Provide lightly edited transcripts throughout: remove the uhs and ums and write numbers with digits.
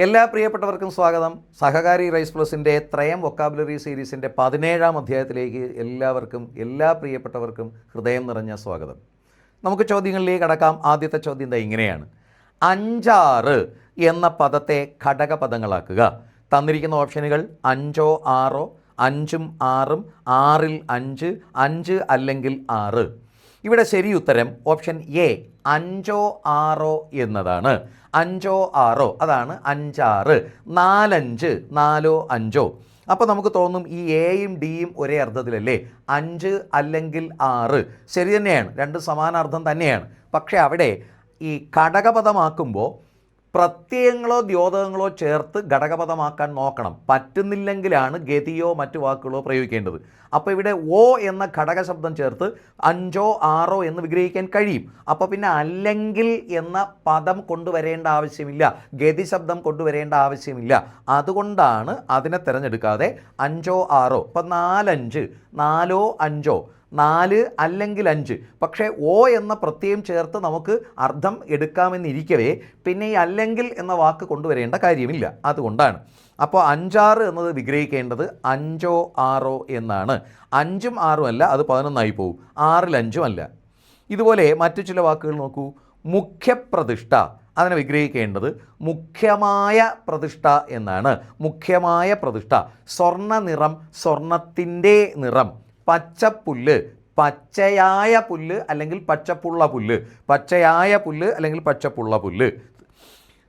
എല്ലാ പ്രിയപ്പെട്ടവർക്കും സ്വാഗതം. സഹകാരി റൈസ് പ്ലസിൻ്റെ ത്രയം വൊക്കാബുലറി സീരീസിൻ്റെ 17-ാം അധ്യായത്തിലേക്ക് എല്ലാ പ്രിയപ്പെട്ടവർക്കും ഹൃദയം നിറഞ്ഞ സ്വാഗതം. നമുക്ക് ചോദ്യങ്ങളിലേക്ക് കടക്കാം. ആദ്യത്തെ ചോദ്യം ഇങ്ങനെയാണ്: അഞ്ചാറ് എന്ന പദത്തെ ഘടകപദങ്ങളാക്കുക. തന്നിരിക്കുന്ന ഓപ്ഷനുകൾ 5 6 5 6 6 5 5 അല്ലെങ്കിൽ 6. ഇവിടെ ശരി ഉത്തരം ഓപ്ഷൻ എ 5 6 എന്നതാണ്. 5 6 അതാണ് അഞ്ചാറ്. 4 5 4 5. അപ്പോൾ നമുക്ക് തോന്നും ഈ എയും ഡിയും ഒരേ അർത്ഥത്തിലല്ലേ, 5 അല്ലെങ്കിൽ 6. ശരി തന്നെയാണ്, രണ്ട് സമാനാർത്ഥം തന്നെയാണ്. പക്ഷേ അവിടെ ഈ ഘടകപദമാക്കുമ്പോൾ പ്രത്യയങ്ങളോ ദ്യോതകങ്ങളോ ചേർത്ത് ഘടകപദമാക്കാൻ നോക്കണം. പറ്റുന്നില്ലെങ്കിലാണ് ഗതിയോ മറ്റു വാക്കുകളോ പ്രയോഗിക്കേണ്ടത്. അപ്പോൾ ഇവിടെ ഓ എന്ന ഘടകശബ്ദം ചേർത്ത് 5 6 എന്ന് വിഗ്രഹിക്കാൻ കഴിയും. അപ്പോൾ പിന്നെ അല്ലെങ്കിൽ എന്ന പദം കൊണ്ടുവരേണ്ട ആവശ്യമില്ല, ഗതി ശബ്ദം കൊണ്ടുവരേണ്ട ആവശ്യമില്ല. അതുകൊണ്ടാണ് അതിനെ തിരഞ്ഞെടുക്കാതെ 5 6. അപ്പം 4 5 4 5 4 അല്ലെങ്കിൽ 5. പക്ഷേ ഓ എന്ന പ്രത്യയം ചേർത്ത് നമുക്ക് അർത്ഥം എടുക്കാമെന്നിരിക്കവേ പിന്നെ ഈ അല്ലെങ്കിൽ എന്ന വാക്ക് കൊണ്ടുവരേണ്ട കാര്യമില്ല. അതുകൊണ്ടാണ് അപ്പോൾ 5 6 എന്നത് വിഗ്രഹിക്കേണ്ടത് 5 6 എന്നാണ്. 5 6 അല്ല, അത് 11 പോകും. 6 5 അല്ല. ഇതുപോലെ മറ്റു ചില വാക്കുകൾ നോക്കൂ. മുഖ്യപ്രതിഷ്ഠ, അതിനെ വിഗ്രഹിക്കേണ്ടത് മുഖ്യമായ പ്രതിഷ്ഠ എന്നാണ്. മുഖ്യമായ പ്രതിഷ്ഠ. സ്വർണ്ണ നിറം, സ്വർണത്തിൻ്റെ നിറം. പച്ചപ്പുല്ല്, പച്ചയായ പുല്ല് അല്ലെങ്കിൽ പച്ചപ്പുള്ള പുല്ല്. പച്ചയായ പുല്ല് അല്ലെങ്കിൽ പച്ചപ്പുള്ള പുല്ല്.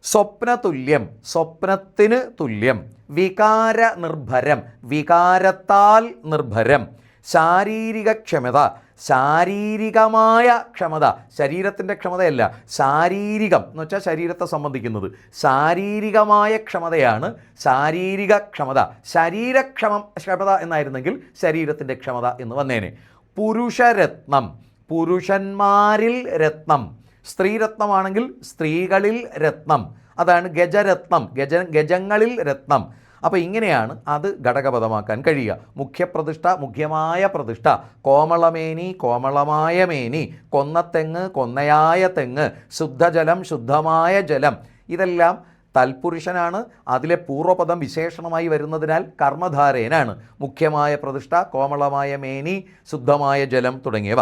സ്വപ്നതുല്യം, സ്വപ്നത്തിന് തുല്യം. വികാര നിർഭരം, വികാരത്താൽ നിർഭരം. ശാരീരിക ക്ഷമത, ശാരീരികമായ ക്ഷമത. ശരീരത്തിൻ്റെ ക്ഷമതയല്ല, ശാരീരികം എന്ന് വെച്ചാൽ ശരീരത്തെ സംബന്ധിക്കുന്നത്. ശാരീരികമായ ക്ഷമതയാണ് ശാരീരിക ക്ഷമത. ക്ഷമത എന്നായിരുന്നെങ്കിൽ ശരീരത്തിൻ്റെ ക്ഷമത എന്ന് വന്നേനെ. പുരുഷരത്നം, പുരുഷന്മാരിൽ രത്നം. സ്ത്രീരത്നമാണെങ്കിൽ സ്ത്രീകളിൽ രത്നം, അതാണ് ഗജരത്നം. ഗജങ്ങളിൽ രത്നം. അപ്പോൾ ഇങ്ങനെയാണ് അത് ഘടകപദമാക്കാൻ കഴിയുക. മുഖ്യപ്രതിഷ്ഠ, മുഖ്യമായ പ്രതിഷ്ഠ. കോമളമേനി, കോമളമായ മേനി. കൊന്നത്തെങ്ങ്, കൊന്നയായ തെങ്ങ്. ശുദ്ധജലം, ശുദ്ധമായ ജലം. ഇതെല്ലാം തൽപുരുഷനാണ്. അതിലെ പൂർവ്വപദം വിശേഷണമായി വരുന്നതിനാൽ കർമ്മധാരേനാണ്. മുഖ്യമായ പ്രതിഷ്ഠ, കോമളമായ മേനി, ശുദ്ധമായ ജലം തുടങ്ങിയവ.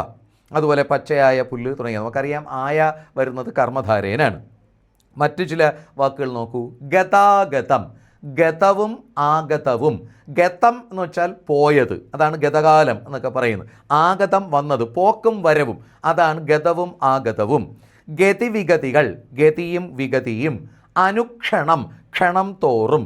അതുപോലെ പച്ചയായ പുല്ല് തുടങ്ങിയവ. നമുക്കറിയാം ആയ വരുന്നത് കർമ്മധാരേനാണ്. മറ്റു ചില വാക്കുകൾ നോക്കൂ. ഗതാഗതം, ഗതവും ആഗതവും. ഗതം എന്ന് വെച്ചാൽ പോയത്, അതാണ് ഗതകാലം എന്നൊക്കെ പറയുന്നത്. ആഗതം വന്നത്, പോക്കും വരവും, അതാണ് ഗതവും ആഗതവും. ഗതിവിഗതികൾ, ഗതിയും വിഗതിയും. അനുക്ഷണം, ക്ഷണം തോറും.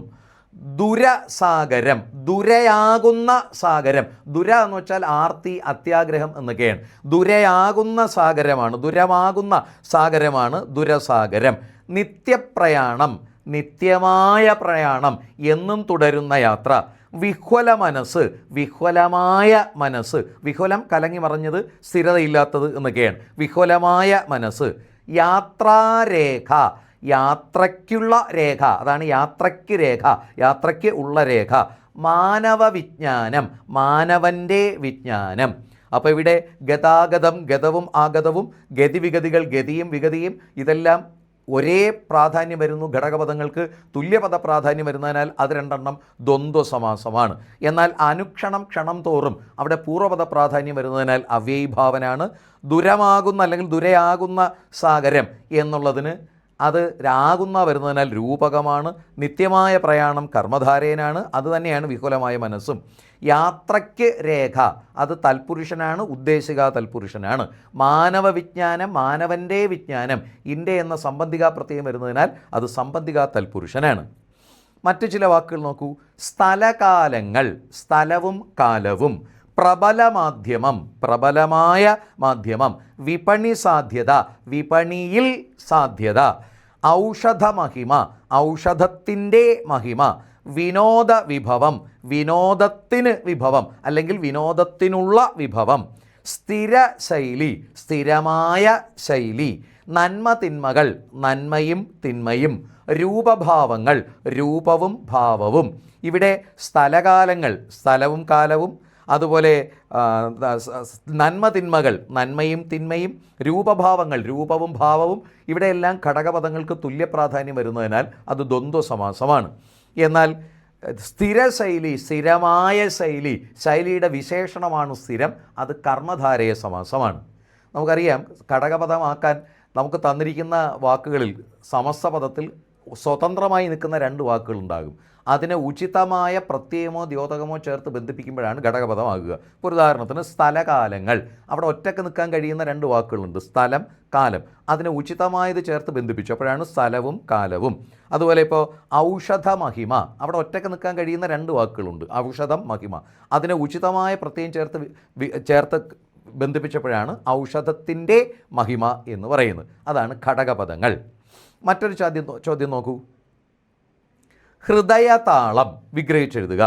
ദുരസാഗരം, ദുരയാകുന്ന സാഗരം. ദുര എന്ന് വെച്ചാൽ ആർത്തി, അത്യാഗ്രഹം എന്നൊക്കെയാണ്. ദുരയാകുന്ന സാഗരമാണ്, ദുരമാകുന്ന സാഗരമാണ് ദുരസാഗരം. നിത്യപ്രയാണം, നിത്യമായ പ്രയാണം, എന്നും തുടരുന്ന യാത്ര. വിഹ്വല മനസ്സ്, വിഹ്വലമായ മനസ്സ്. വിഹ്വലം കലങ്ങി മറിഞ്ഞത്, സ്ഥിരതയില്ലാത്തത് എന്നൊക്കെയാണ്. വിഹ്വലമായ മനസ്സ്. യാത്രാരേഖ, യാത്രയ്ക്കുള്ള രേഖ, അതാണ് യാത്രയ്ക്ക് രേഖ, യാത്രയ്ക്ക് ഉള്ള രേഖ. മാനവ വിജ്ഞാനം, മാനവൻ്റെ വിജ്ഞാനം. അപ്പോൾ ഇവിടെ ഗതാഗതം, ഗതവും ആഗതവും. ഗതിവിഗതികൾ, ഗതിയും വിഗതിയും. ഇതെല്ലാം ഒരേ പ്രാധാന്യം വരുന്നു. ഘടകപദങ്ങൾക്ക് തുല്യപദ പ്രാധാന്യം വരുന്നതിനാൽ അത് രണ്ടെണ്ണം ദ്വന്ദ്വ സമാസമാണ്. എന്നാൽ അനുക്ഷണം, ക്ഷണം തോറും അവിടെ പൂർവ്വപദ പ്രാധാന്യം വരുന്നതിനാൽ അവ്യയീഭാവനാണ്. ദുരമാകുന്ന അല്ലെങ്കിൽ ദുരയാകുന്ന സാഗരം എന്നുള്ളതിന് അത് രാകുന്ന വരുന്നതിനാൽ രൂപകമാണ്. നിത്യമായ പ്രയാണം കർമ്മധാരേനാണ്, അതുതന്നെയാണ് വിഹുലമായ മനസ്സും. യാത്രയ്ക്ക് രേഖ, അത് തൽപുരുഷനാണ്, ഉദ്ദേശിക തൽപുരുഷനാണ്. മാനവ വിജ്ഞാനം, മാനവൻ്റെ വിജ്ഞാനം. ഇൻ്റെ എന്ന സംബന്ധിക പ്രത്യയം വരുന്നതിനാൽ അത് സംബന്ധിക തൽപുരുഷനാണ്. മറ്റു ചില വാക്കുകൾ നോക്കൂ. സ്ഥലകാലങ്ങൾ, സ്ഥലവും കാലവും. പ്രബല മാധ്യമം, പ്രബലമായ മാധ്യമം. വിപണി സാധ്യത, വിപണിയിൽ സാധ്യത. ഔഷധ മഹിമ, ഔഷധത്തിൻ്റെ മഹിമ. വിനോദ വിഭവം, വിനോദത്തിന് വിഭവം അല്ലെങ്കിൽ വിനോദത്തിനുള്ള വിഭവം. സ്ഥിര ശൈലി, സ്ഥിരമായ ശൈലി. നന്മ തിന്മകൾ, നന്മയും തിന്മയും. രൂപഭാവങ്ങൾ, രൂപവും ഭാവവും. ഇവിടെ സ്ഥലകാലങ്ങൾ, സ്ഥലവും കാലവും. അതുപോലെ നന്മ തിന്മകൾ, നന്മയും തിന്മയും, രൂപഭാവങ്ങൾ, രൂപവും ഭാവവും, ഇവിടെയെല്ലാം ഘടകപദങ്ങൾക്ക് തുല്യ പ്രാധാന്യം വരുന്നതിനാൽ അത് ദ്വന്ദ്വ സമാസമാണ്. എന്നാൽ സ്ഥിരശൈലി, സ്ഥിരമായ ശൈലി, ശൈലിയുടെ വിശേഷണമാണ് സ്ഥിരം, അത് കർമ്മധാരയ സമാസമാണ്. നമുക്കറിയാം ഘടകപദമാക്കാൻ നമുക്ക് തന്നിരിക്കുന്ന വാക്കുകളിൽ സമസ്ത പദത്തിൽ സ്വതന്ത്രമായി നിൽക്കുന്ന 2 വാക്കുകളുണ്ടാകും. അതിനെ ഉചിതമായ പ്രത്യയമോ ദ്യോതകമോ ചേർത്ത് ബന്ധിപ്പിക്കുമ്പോഴാണ് ഘടകപദമാകുക. ഇപ്പോൾ ഉദാഹരണത്തിന് സ്ഥലകാലങ്ങൾ, അവിടെ ഒറ്റയ്ക്ക് നിൽക്കാൻ കഴിയുന്ന 2 വാക്കുകളുണ്ട്, സ്ഥലം, കാലം. അതിനെ ഉചിതമായത് ചേർത്ത് ബന്ധിപ്പിച്ചു, അപ്പോഴാണ് സ്ഥലവും കാലവും. അതുപോലെ ഇപ്പോൾ ഔഷധ മഹിമ, അവിടെ ഒറ്റയ്ക്ക് നിൽക്കാൻ കഴിയുന്ന 2 വാക്കുകളുണ്ട്, ഔഷധം, മഹിമ. അതിനെ ഉചിതമായ പ്രത്യയം ചേർത്ത് ബന്ധിപ്പിച്ചപ്പോഴാണ് ഔഷധത്തിൻ്റെ മഹിമ എന്ന് പറയുന്നത്. അതാണ് ഘടകപദങ്ങൾ. മറ്റൊരു ചോദ്യം നോക്കൂ. ഹൃദയതാളം വിഗ്രഹിച്ചെഴുതുക.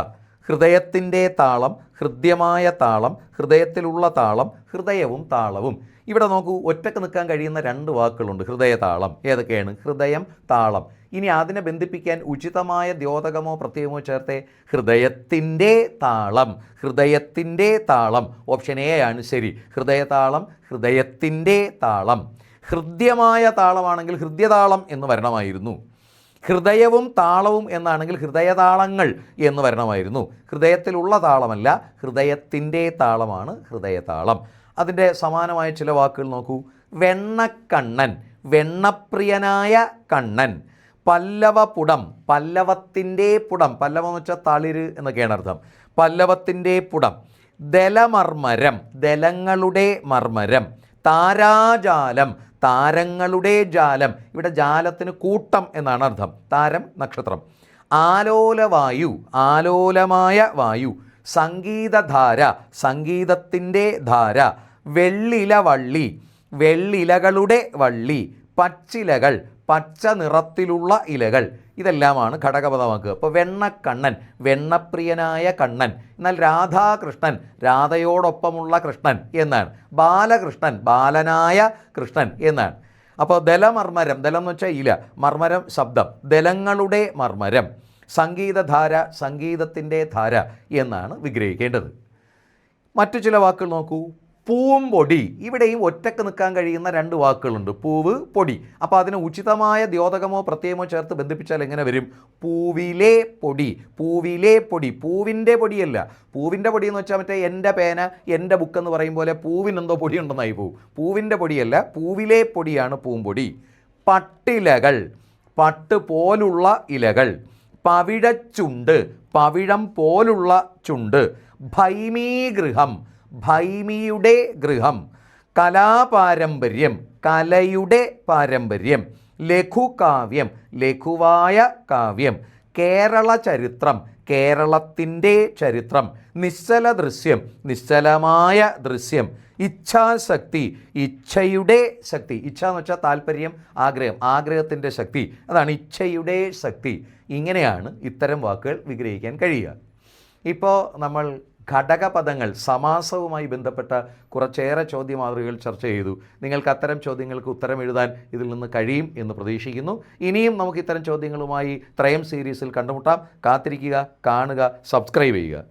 ഹൃദയത്തിൻ്റെ താളം, ഹൃദ്യമായ താളം, ഹൃദയത്തിലുള്ള താളം, ഹൃദയവും താളവും. ഇവിടെ നോക്കൂ, ഒറ്റക്ക് നിൽക്കാൻ കഴിയുന്ന 2 വാക്കുകളുണ്ട്, ഹൃദയതാളം. ഏതൊക്കെയാണ്? ഹൃദയം, താളം. ഇനി അതിനെ ബന്ധിപ്പിക്കാൻ ഉചിതമായ ദ്യോതകമോ പ്രത്യയമോ ചേർത്തെ ഹൃദയത്തിൻ്റെ താളം, ഹൃദയത്തിൻ്റെ താളം. ഓപ്ഷൻ എ ആണ് ശരി. ഹൃദയതാളം, ഹൃദയത്തിൻ്റെ താളം. ഹൃദ്യമായ താളമാണെങ്കിൽ ഹൃദ്യതാളം എന്ന് വരണമായിരുന്നു. ഹൃദയവും താളവും എന്നാണെങ്കിൽ ഹൃദയതാളങ്ങൾ എന്ന് വരണമായിരുന്നു. ഹൃദയത്തിലുള്ള താളമല്ല, ഹൃദയത്തിൻ്റെ താളമാണ് ഹൃദയതാളം. അതിൻ്റെ സമാനമായ ചില വാക്കുകൾ നോക്കൂ. വെണ്ണക്കണ്ണൻ, വെണ്ണപ്രിയനായ കണ്ണൻ. പല്ലവപുടം, പല്ലവത്തിൻ്റെ പുടം, പല്ലവം എന്ന് വെച്ചാൽ തളിര് എന്നൊക്കെയാണ് അർത്ഥം. പല്ലവത്തിൻ്റെ പുടം. ദലമർമരം, ദലങ്ങളുടെ മർമരം. താരാജാലം, താരങ്ങളുടെ ജാലം. ഇവിടെ ജാലത്തിന് കൂട്ടം എന്നാണ് അർത്ഥം, താരം നക്ഷത്രം. ആലോലവായു, ആലോലമായ വായു. സംഗീതധാര, സംഗീതത്തിൻ്റെ ധാര. വെള്ളില വള്ളി, വെള്ളിലകളുടെ വള്ളി. പച്ചിലകൾ, പച്ച നിറത്തിലുള്ള ഇലകൾ. ഇതെല്ലാമാണ് ഘടകപദമാക്കുക. അപ്പോൾ വെണ്ണക്കണ്ണൻ, വെണ്ണപ്രിയനായ കണ്ണൻ. എന്നാൽ രാധാകൃഷ്ണൻ, രാധയോടൊപ്പമുള്ള കൃഷ്ണൻ എന്നാണ്. ബാലകൃഷ്ണൻ, ബാലനായ കൃഷ്ണൻ എന്നാണ്. അപ്പോൾ ദലമർമരം, ദലം എന്ന് വെച്ചാൽ ഇല, മർമരം ശബ്ദം, ദലങ്ങളുടെ മർമരം. സംഗീതധാര, സംഗീതത്തിൻ്റെ ധാര എന്നാണ് വിഗ്രഹിക്കേണ്ടത്. മറ്റു ചില വാക്കുകൾ നോക്കൂ. പൂമ്പൊടി, ഇവിടെയും ഒറ്റക്ക് നിൽക്കാൻ കഴിയുന്ന 2 വാക്കുകളുണ്ട്, പൂവ്, പൊടി. അപ്പോൾ അതിന് ഉചിതമായ ദ്യോതകമോ പ്രത്യയമോ ചേർത്ത് ബന്ധിപ്പിച്ചാൽ എങ്ങനെ വരും? പൂവിലെ പൊടി, പൂവിലെ പൊടി. പൂവിൻ്റെ പൊടിയല്ല, പൂവിൻ്റെ പൊടി എന്ന് വെച്ചാൽ മറ്റേ എൻ്റെ പേന, എൻ്റെ ബുക്ക് എന്ന് പറയും പോലെ പൂവിനെന്തോ പൊടി ഉണ്ടെന്നായി പോവും. പൂവിൻ്റെ പൊടിയല്ല, പൂവിലെ പൊടിയാണ് പൂമ്പൊടി. പട്ടിലകൾ, പട്ട് പോലുള്ള ഇലകൾ. പവിഴച്ചുണ്ട്, പവിഴം പോലുള്ള ചുണ്ട്. ഭൈമീഗൃഹം, ഭൈമിയുടെ ഗൃഹം. കലാപാരമ്പര്യം, കലയുടെ പാരമ്പര്യം. ലഘുകാവ്യം, ലഘുവായ കാവ്യം. കേരള ചരിത്രം, കേരളത്തിൻ്റെ ചരിത്രം. നിശ്ചല ദൃശ്യം, നിശ്ചലമായ ദൃശ്യം. ഇച്ഛാശക്തി, ഇച്ഛയുടെ ശക്തി. ഇച്ഛ എന്ന് വെച്ചാൽ താല്പര്യം, ആഗ്രഹം, ആഗ്രഹത്തിൻ്റെ ശക്തി. അതാണ് ഇച്ഛയുടെ ശക്തി. ഇങ്ങനെയാണ് ഇത്തരം വാക്കുകൾ വിഗ്രഹിക്കാൻ കഴിയുക. ഇപ്പോൾ നമ്മൾ ഘടകപദങ്ങൾ, സമാസവുമായി ബന്ധപ്പെട്ട കുറച്ചേറെ ചോദ്യമാതൃകകൾ ചർച്ച ചെയ്തു. നിങ്ങൾക്ക് അത്തരം ചോദ്യങ്ങൾക്ക് ഉത്തരം എഴുതാൻ ഇതിൽ നിന്ന് കഴിയും എന്ന് പ്രതീക്ഷിക്കുന്നു. ഇനിയും നമുക്ക് ഇത്തരം ചോദ്യങ്ങളുമായി ത്രയം സീരീസിൽ കണ്ടുമുട്ടാം. കാത്തിരിക്കുക, കാണുക, സബ്സ്ക്രൈബ് ചെയ്യുക.